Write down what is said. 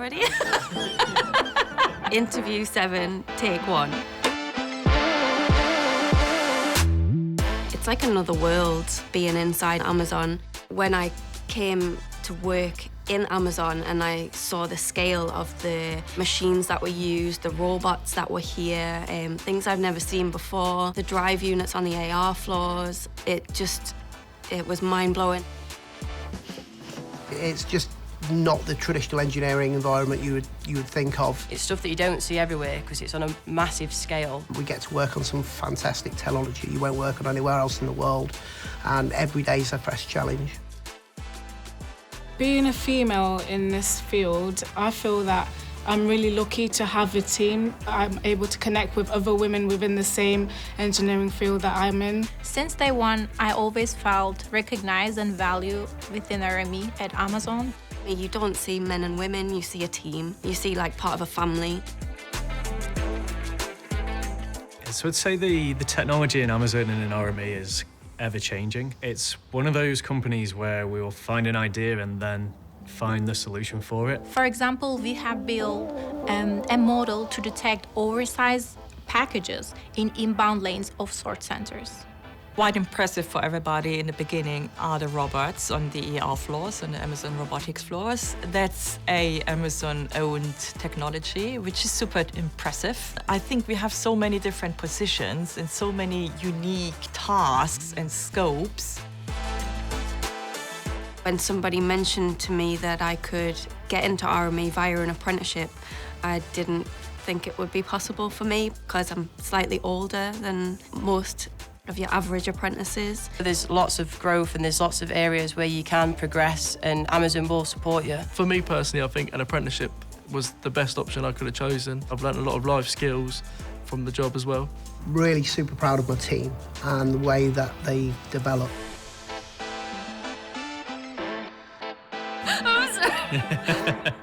already. Interview 7, take 1. It's like another world being inside Amazon. When I came to work in Amazon and I saw the scale of the machines that were used, the robots that were here, things I've never seen before, the drive units on the AR floors, it was mind-blowing. It's just not the traditional engineering environment you would think of. It's stuff that you don't see everywhere because it's on a massive scale. We get to work on some fantastic technology you won't work on anywhere else in the world, and every day is a fresh challenge. Being a female in this field, I feel that I'm really lucky to have a team. I'm able to connect with other women within the same engineering field that I'm in. Since day one, I always felt recognized and valued within RME at Amazon. You don't see men and women, you see a team. You see like part of a family. So I'd say the technology in Amazon and in RME is ever-changing. It's one of those companies where we will find an idea and then find the solution for it. For example, we have built a model to detect oversized packages in inbound lanes of sort centers. Quite impressive for everybody in the beginning are the robots on the ER floors, on the Amazon robotics floors. That's a Amazon-owned technology, which is super impressive. I think we have so many different positions and so many unique tasks and scopes. When somebody mentioned to me that I could get into RME via an apprenticeship, I didn't think it would be possible for me because I'm slightly older than most of your average apprentices. There's lots of growth and there's lots of areas where you can progress and Amazon will support you. For me personally, I think an apprenticeship was the best option I could have chosen. I've learned a lot of life skills from the job as well. Really super proud of my team and the way that they develop. I'm sorry.